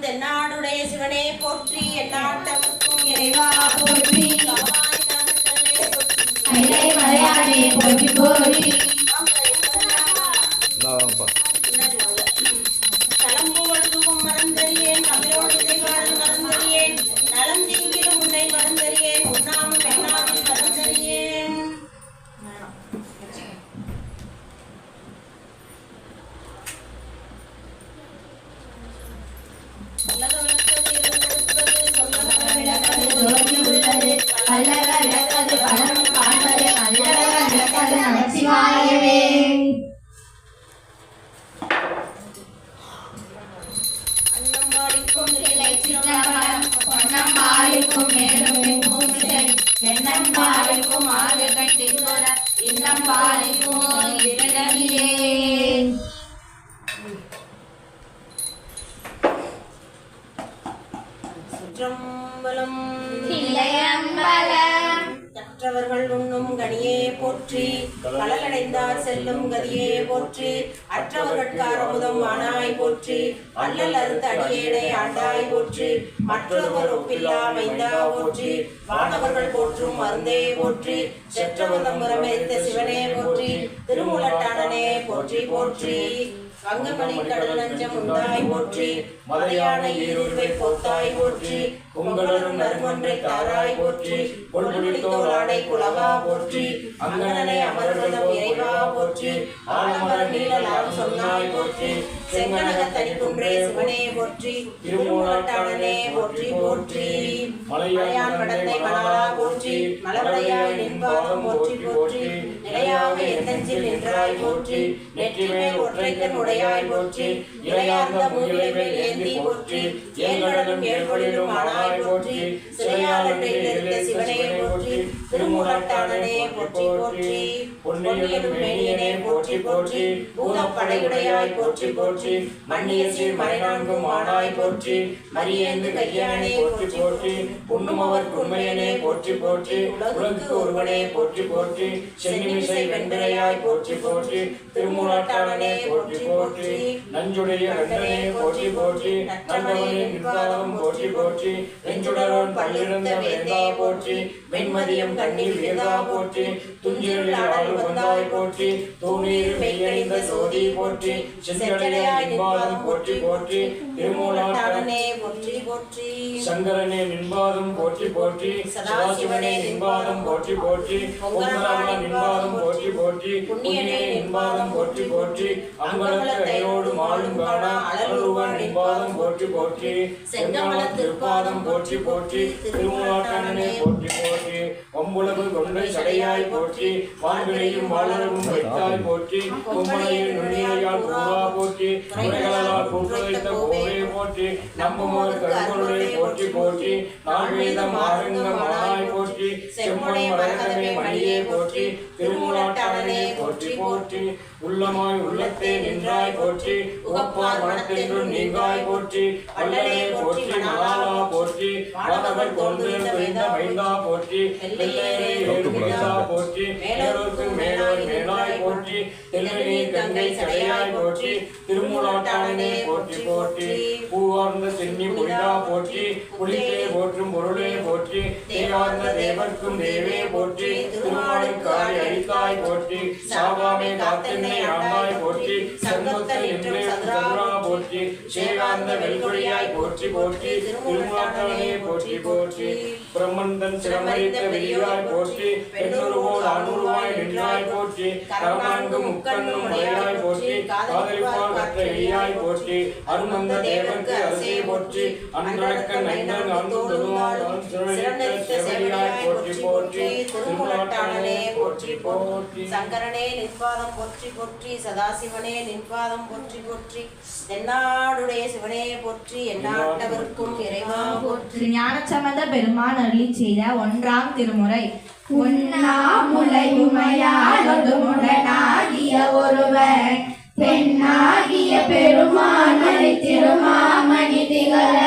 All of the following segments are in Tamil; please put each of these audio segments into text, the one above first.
தென்னாடுடைய சிவனே போற்றி, எந்நாட்டவர்க்கும் இறைவா போற்றி, மலையானே போற்றி போற்றி. தலம்புவழுதும் மறந்தறியேன், தமிழோடு திகழ் மறந்தறியேன், நலம் திங்கிலும் உன்னை மறந்தறியேன், உண்ணாமல் எண்ணாமல் மறந்தறியேன். கற்றவர்கள் உண்ணும் கனியே போற்றி, கலலடைந்தார் செல்லும் கதியே போற்றி, அற்றவர்கட்காரமுதம் ஆனாய் போற்றி, அல்லல் அறுத்த அடியேனை ஆண்டாய் போற்றி, மற்றொருவர் ஒப்பில்லா மைந்தா போற்றி, வானவர்கள் போற்றும் மருந்தே போற்றி, செற்றவர்தம் முறமெரித்த சிவனே போற்றி, திருமுலட்டானனே போற்றி போற்றி. வங்கமணி கடல் நஞ்சம் உண்டாய் போற்றி, மலையான ஈருருவை போத்தாய் போற்றி, உங்களரும் நறுமன்றை தாராய் போற்றி, பொன்முடித்தோளாடை குலவா போற்றி, அங்கனனை அமர்வதம் இறைவா போற்றி, ஆலமர நீளலாம் சொன்னாய் போற்றி, செங்கனக தனிக்குன்றே சிவனே போற்றி, திருமூலட்டானனே போற்றி போற்றி. மலையான் கடந்தை மணாலா போற்றி, மலவரையாய் நின்பாதம் போற்றி போற்றி, நிலையாக எந்தஞ்சில் நின்றாய் போற்றி, நெற்றிமேல் ஒற்றைக்கண் உடையாய் போற்றி, இளையார்ந்த முகிலை மேல் ஏந்தி போற்றி, ஏழ்கடலும் ஏழ்கொழிலும் ஆனாய் போற்றி, சிலையாளத்தை தெரிந்த சிவனே போற்றி, திருமூலட்டானனே போற்றி போற்றி, பொன்னியலும் மேனியனே போற்றி போற்றி, பூதப்படையுடையாய் போற்றி போற்றி, மன்னிய சீர் மறைநான்கும் ஆனாய் போற்றி, மரியேந்து கையானே போற்றி போற்றி, உண்ணுமவர் உண்மையனே போற்றி போற்றி, உலகுக்கு ஒருவனே போற்றி போற்றி, சென்னிமிசை வெண்பிறையாய் போற்றி போற்றி, திருமூலட்டானனே போற்றி போற்றி, நஞ்சுடைய கண்டனே போற்றி போற்றி, நல்லவனே நின்பாதம் போற்றி போற்றி, வெஞ்சுடரோன் பல்லிருந்த வேந்தா போற்றி, வெண்மதியம் கண்ணில் வேந்தா போற்றி, துஞ்சிருள் ஆடல் வந்தாய் போற்றி, தூணீர் மெய்யணிந்த சோதி போற்றி, செஞ்சடையாய் நின்பாதம் போற்றி போற்றி, திருமூலட்டானனே போற்றி போற்றி, சங்கரனே நின்பாதம் போற்றி போற்றி, சதாசிவனே நின்பாதம் போற்றி போற்றி, பொங்கலான நின்பாதம் போற்றி போற்றி, புண்ணியனே நின்பாதம் போற்றி போற்றி, அம்பலத்த தைரோடு மாலும் காணா அழலுருவன் நின்பாதம் போற்றி போற்றி, செங்கமல திருப்பாதம் போற்றி போற்றி, திருமூலட்டானனே போற்றி போற்றி, ஒம்புலகு கொண்டை சடையாய் போற்றி, வான்விளையும் வாழவும் வைத்தாய் போற்றி, பொம்மலையில் நுண்ணியால் பூரா போற்றி, உரைகளால் பூட்டுரைத்த கோவே போற்றி, நம்புமோர் கருப்பொருளை போற்றி போற்றி, நால்வேதம் ஆரங்க மனாய் போற்றி, செம்மொழி மரகதமே மணியே போற்றி, திருமூலட்டானனே போற்றி போற்றி, உள்ளமாய் உள்ளத்தே நின்றாய் போற்றி, உகப்பார் மனத்தென்று நீங்காய் போற்றி, அல்லலே போற்றி மணாலா போற்றி, மாதவர் கொண்டிருந்த மைந்தா போற்றி, வெள்ளேரே எழுதியா போற்றி, மேலோருக்கு மேலோர் மேலாய் போற்றி, தெல்லை கங்கை சடையாய் போற்றி, திருமூலட்டானனே போற்றி போற்றி, பூவார்ந்த சென்னி புனிதா போற்றி, புலித்தே போற்றும் பொருளே போற்றி, தேவார்ந்த தேவர்க்கும் தேவே போற்றி, திருமாலுக்காய் அழித்தாய் போற்றி, சாவாமே காத்தென்னை ஆண்டாய் போற்றி, சங்கொத்த நின்றே சதுரா போற்றி, சேவார்ந்த வெல்கொடியாய் போற்றி போற்றி, திருமூலட்டானனே போற்றி போற்றி, பிரம்மந்தன் சிரமரித்த வெளியாய் போற்றி, பெண்ணுருவோடு அணுருவாய் நின்றாய் போற்றி, கரநான்கு முக்கண்ணும் மலையாய் போற்றி, காதலிப்பால் கற்ற எளியாய் போற்றி, அருமந்த தேவர்க்கு அரசே போற்றி, அன்றக்க நைந்தன் அன்புருவான் சிறந்தரித்த செவியாய் போற்றி போற்றி, திருமூலட்டானனே போற்றி போற்றி, சங்கரனே நின்பாதம் போற்றி போற்றி, சதாசிவனே நின்பாதம் போற்றி போற்றி, தென்னாடுடைய சிவனே போற்றி, எந்நாட்டவர்க்கும் இறைவா போற்றி. ஞானசம்பந்த பெருமான் அருளி செய்த 1ஆம் திருமுறை. உண்ணாமுலை உமையாளுடனாகிய ஒருவர் பெண்ணாகிய பெருமான் திருமாமணி திகழ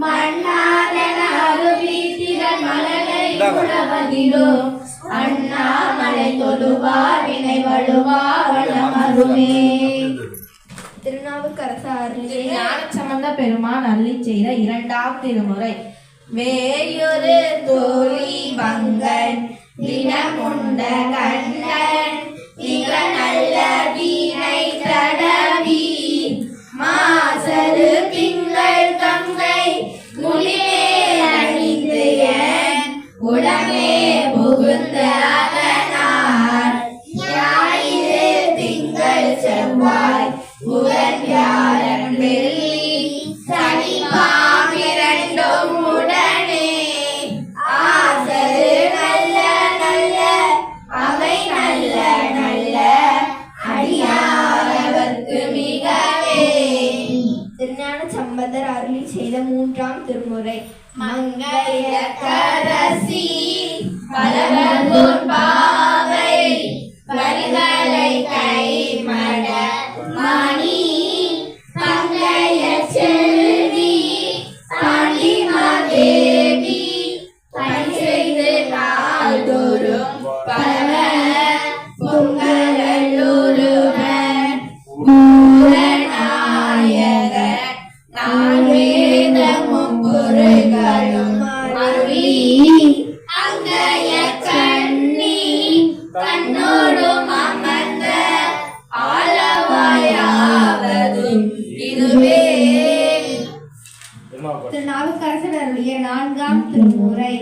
மண்ணாதன அருவி திகழ் மலரை உணவதிலும் அண்ணாமலை தொழுவார் வினை வழுவா வளமருமே. திருநாவுக்கரசர் ஞானசம்பந்த பெருமான் அருளிச் செய்த இரண்டாம் திருமுறை. வேயொரு தோழி பங்கன் தினமுண்ட கண்ணன் திக நல்ல வீணை தடவி மாசரு திங்கள் கங்கை முளிலே அணிந்து என் உடமே புகுந்த அதனார் ஞாயிறு திங்கள் செவ்வாய் புதன் வியாழன் வெள்ளி சனி பாம்பிரண்டும் உடனே ஆசரு நல்ல நல்ல அவை நல்ல நல்ல அடியாரவர்க்கு மிகவே. திருஞான சம்பந்தர் அருளி செய்த மூன்றாம் திருமுறை. மங்கையக்கரசி பலவர்கோன் பாவை பரிகளை கைமட மணி பங்கைய செல்வி பாண்டிமாதேவி பணி செய்து நாள்தோறும் பல பொங்கலூருவன் பூரநாயகர் நால்வேதமும் பொருள்களும் அருளி அங்கைய கண்ணி கண்ணோடும் அமர்ந்த ஆளவாயாவதும் இதுவே. திருநாவுக்கரசர் அருளிய நான்காம் திருமுறை.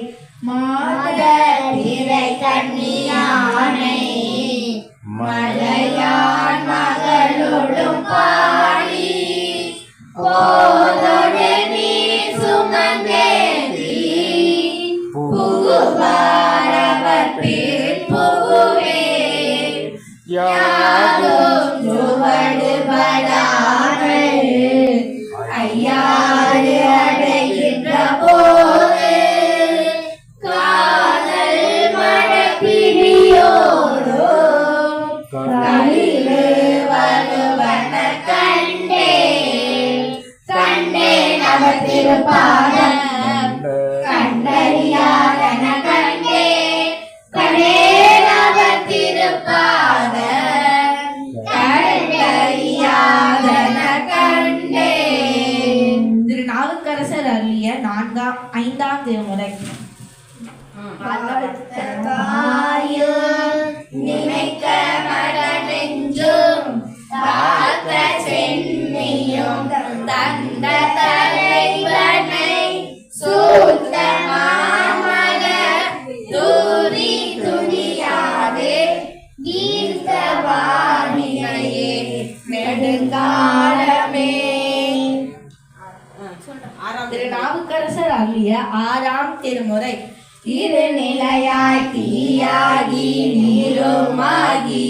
மாதரை கண்ணியானை மலையான் மகளோடும் பாடி போதோடு நீ சுமந்தேந்தி புகுவாரவர் பேர் புகுவே யாரும் சுவடுபடாமல் ஐயாறு அடைகின்ற போது காதல் மழப்பிடியோரும் களிறு வருவன கண்டேன் கண்டேன் அவர் திருப்பாதம் கண்டறியாதன கண்டேன் கண்டேன் அவர் திருப்பாதம் கண்டறியாதன கண்டேன். திருநாவுக்கரசர் அருளிய ஐந்தாம் திருமுறை. நினைக்க மடனெஞ்சும் பார்த்த சென்னியும் தந்த தலைவனை சூத்த மாமல தூரி துணியாதே கீர்த்த வாணிகையே நெடுங்காலமே. திருநாவுக்கரசர் அருளிய ஆறாம் திருமுறை. இரு நிலையாய் தீயாகி நீருமாகி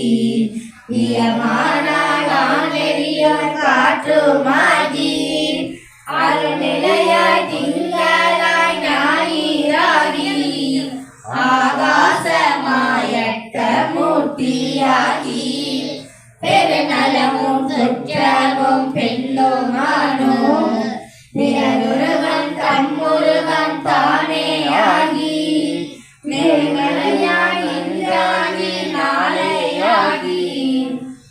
இயமானெறியும் காற்றுமாகி அருநிலையாய் திங்களாய் ஞாயிறாகி ஆகாசமாயட்ட மூர்த்தியாகி பெருநலமும் சுற்றமும் பெண்ணுமானும் பிறருருவன் தம்முருவன் தானே ஆகி நெருங்கலையாய் இன்றாகி நாளையாகி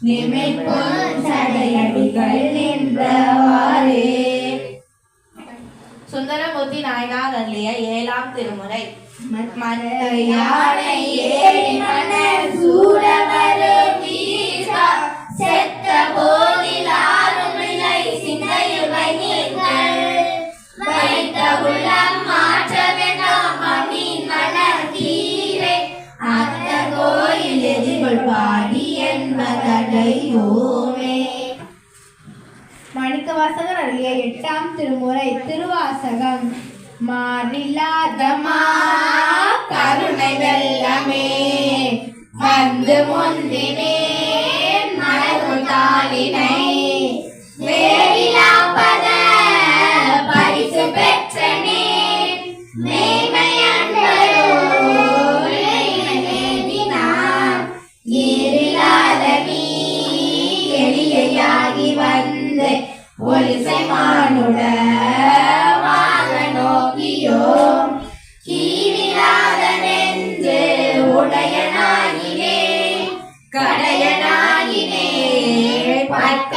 நிமைப்பொன் சடையடிகள் நின்றவாறே. சுந்தரமூர்த்தி நாயனார் அருளிய ஏழாம் திருமுறை. மறையானை ஏறி மணர் சூடவரும் வீசா செத்த போதிலாரும் நிலை சிந்தையுமை நீங்கள் வைத்த உள்ளம் மாற்ற வேண்டாம் மண்ணின் மலர் தீரை அந்த கோயில் எதிர்கொள் பாடி என்பதையோமே. மாணிக்கவாசகர் அருளிய எட்டாம் திருமுறை. திருவாசகம். மாறில்லாதமா கருணை வெள்ளமே வந்து முந்தினே மலரும் தாளினை வேறிலாப்பத பரிசு பெற்றனே மேன்மையன்பரோடினார் ஈரில்லாத நீ எளியாகி வந்து ஒலிசை மானுட வாங்க நோக்கியோ கீழிலாத நெஞ்சு உடையனாகினே கடையனாகினே பட்ட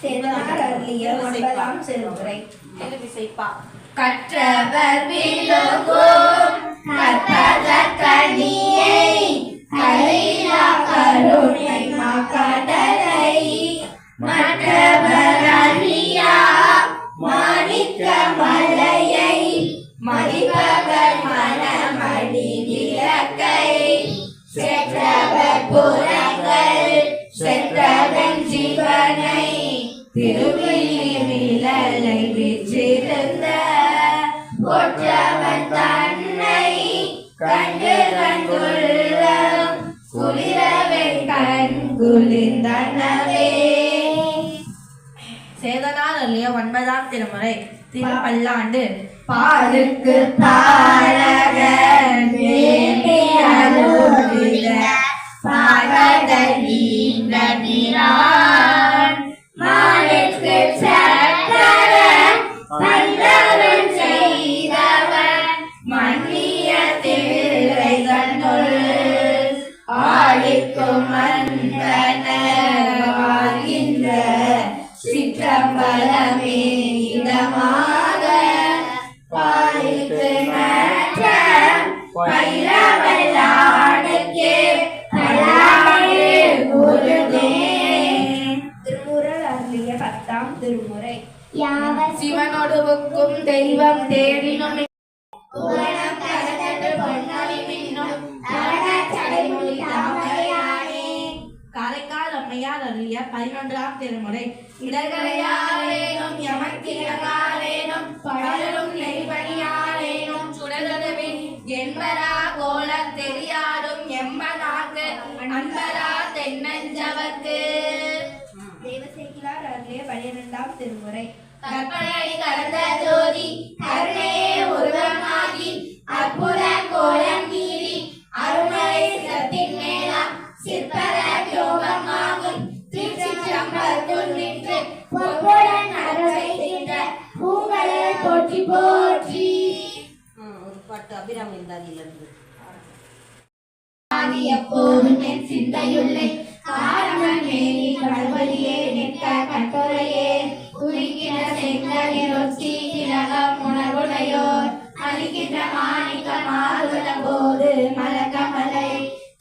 சேந்தனார் அருளிய 9ஆம் திருமுறை. திருவிசைப்பா. கற்றவர் விழுகும் கற்பகக்கனியை கலிலா கருணை மாக்கடலை மற்றவர் அறியா மாணிக்க மலையை மதிப்பவர் மனமணி விளக்கை செற்றவர் புறங்கள் சென்றவன் ஜீவனை திருவிழி விழலை விற்றிருந்த ஒற்றவன் தன்னை கண்டு கண்டுள்ளம் குளிரவன் கண் குளிர்ந்தனவே. சேதனார் அருளிய 9ஆம் திருமுறை. திருப்பல்லாண்டு. பாருக்கு தாரகன் வேண்டியருளிட பாகதலீன்ற நிரான் மானுக்கு சக்கர பல்லவன் செய்தவன் மன்னிய திரை தன்னுள் ஆளுக்கும் மன்னனாகின்ற சிற்றம்பலமே இடமாக பாலித்து நற்ற பைரவல்லானுக்கே பல்லாண்டு குருதே. திருமூரர் அருளிய 10ஆம் திருமுறை. சிவனோடு ஒக்கும் தெய்வம் தேடினும் பூரணம் கரதட்டு பொன்னொழி மின்னும் தரணச் சடைமொழி தாமரையானே. காரைக்கால் அம்மையார் அருளிய 11ஆம் திருமுறை. இடர்களையாரேனும் யமக்கிரகாரேனும் பலரும் நெய்பணியாரேனும் சுடரவின் என்பரா கோலம் தெரியாடும் எம்மனாக்கு அன்பரா தென்னஞ்சவர்க்கு. தேவசேக்கிலார் அருளிய 12ஆம் திருமுறை. கற்பனை கடந்த ஜோதி கருணையே உருவமாகி அற்புத கோலம் மீறி அருணை சிரத்தின் மேலாம் சிற்பர யோகமாகும் திருச்சிற்றம்பலத்துள் நின்று பொற்புடன் அருளை செய்த பூங்கடல் போற்றி போற்றி. ஒரு பாட்டு அபிராமி இந்தாதியிலிருந்து. ஆதி எப்போதும் என் சிந்தையுள்ளே காரணம் மேனி கடவுளியே நிற்க கட்டுரையே குறிக்கிற செங்கலில் ஒற்றி திலகம் உணர்வுடையோர் அழிக்கின்ற மாணிக்க மாறுள்ள போது மலக்கமலை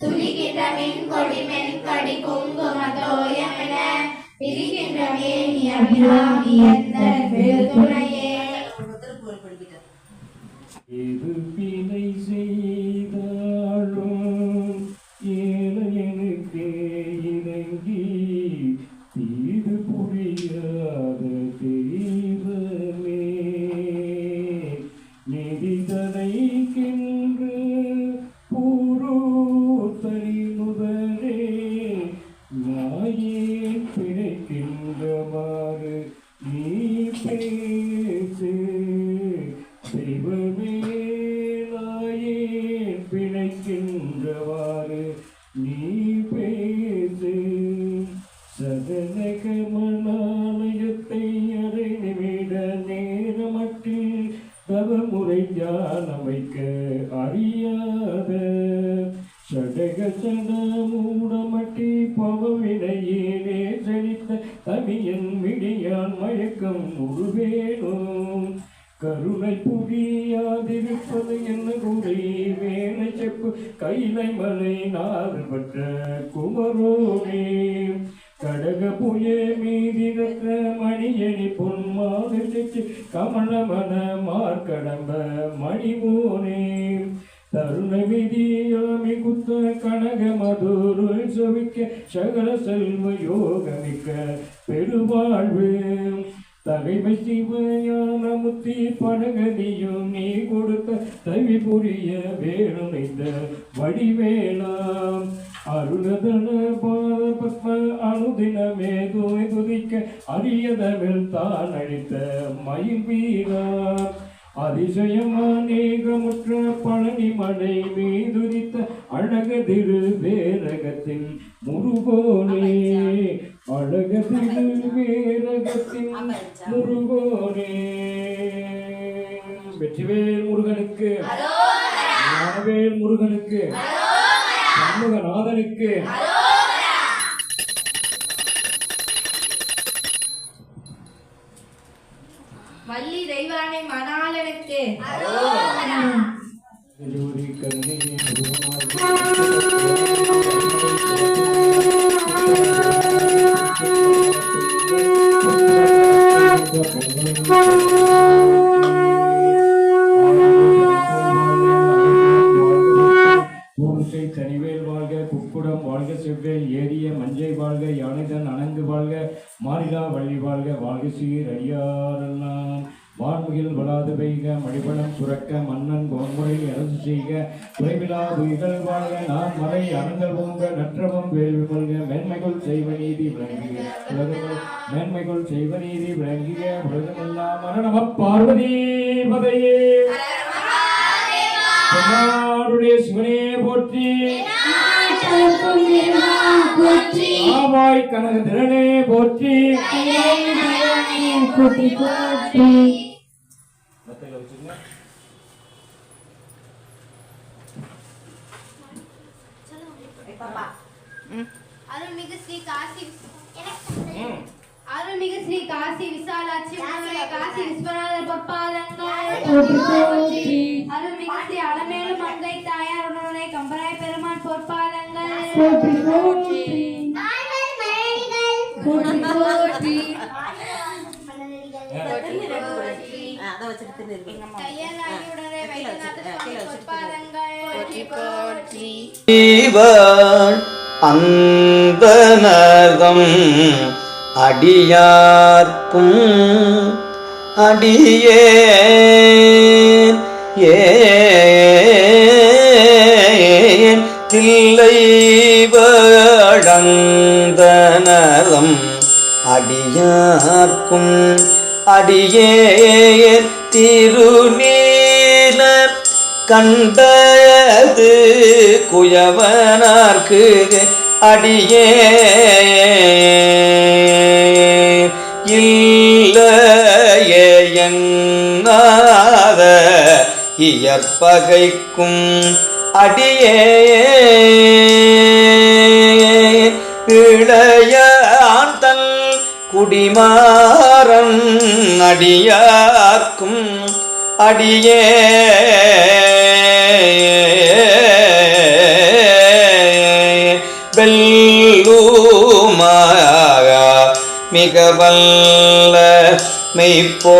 துளிக்கின்ற மின்கொடி மென்கடி குங்கும தோயமென பிரிக்கின்ற மேனி அபிராமி என்ற துணையே. திருக்குறள் படிக்கிட்டார். எது பிழை செய்தாலும் ஏழையனுக்கு இறங்கி தீது புரியாத தெய்வமே நிதி தடைக்கின்ற பூரோத்தரி முதலே நாயேன் பிழைக்கின்றவாறு நீ பேசு தெய்வமே நாயேன் பிழைக்கின்றவாறு நீ பேசு சதனக மணாலயத்தை அரை நிமிட நேரமட்டில் தவமுறை ஞானம் வைக்க அறியாத சடக சட மூடமட்டி பவவினையே செழித்த தமியன் மிடியான் மயக்கம் முழுவேனும் கருணை புரியாதிருப்பது என்ன குறை வேணை செப்பு கைலை மலை நாறுபட்ட குமரோனே கடக புய மீதிரத்த மணியணி பொன்மாதிச்சு கமலமன மார்க்கடம்ப மணிமோனே தருண விதியாமி குத்த கனக மதுரு சுவிக்க சகல செல்வ யோகமிக்க பெருவாழ்வு தகைமை சிவயான முத்தி பனகதியும் நீ கொடுத்த தவி புரிய வேணும் இந்த வடிவேலாம் அருணதன பாத பத்ம அனுதினமே தூய் துதிக்க அரியதமிழ் தான் அழித்த மயில் வீரா அதிசயமானேகமுற்ற பழனி மலை மீதுரித்த அழக திரு வேரகத்தின் முருகோனே அழக திரு வேரகத்தின் முருகோனே. வெற்றிவேல் முருகனுக்கு, ஞானவேல் முருகனுக்கு, சண்முகநாதனுக்கு. வள்ளி தெய்வானை மணாளனுக்கு ஜோதி கண்ணே தனிவேல் வாழ்க, குக்குடம் வாழ்க, செவ்வேல் ஏரிய மஞ்சை வாழ்க, யானைதன் அணங்கு வாழ்க, மாறிலா வள்ளி வாழ்க, வாழ்க சீர் அடியாரெல்லாம் வான்முகில் வளாது பெய்க, மடிபலம் சுரக்க, மன்னன் கோன்முறை அரசு செய்க, குறைவிலா உயிர்கள் வாழ்க, நான் மறை அறங்கள் ஓங்க, நற்றவம் வேள்வி கொள்க, மேன்மைகள் செய்வ நீதி விளங்குக உலகங்கள், மேன்மைகள் செய்வ நீதி விளங்குக உலகமெல்லாம். நம பார்வதி பதையே, தென்னாடுடைய சிவனே போற்றி, ஆவாய் கனக திறனே போற்றி. அருள்மிகு ஸ்ரீ காசி விசாலாட்சி காசி விஸ்வநாதர் பொற்பாதங்கள், அருள்மிகு ஸ்ரீ அலமேலு மங்கை தாயார் உடனே கம்பராய் பெருமான் பொற்பாதங்கள், அந்தனதம் அடியார்க்கும் அடியேன் தில்லை வழந்தனதம் அடியார்க்கும் அடியேன் திருநீல கண்டது குயவனார்க்கு அடியேன் இல்லையே என்னாத இயற்பகைக்கும் அடியேன் இளையான் தன் குடிமாறன் அடியார்க்கும் அடியேன் வெல்லுமாக மிக வல்ல மெய்ப்பொருளுக்கடியே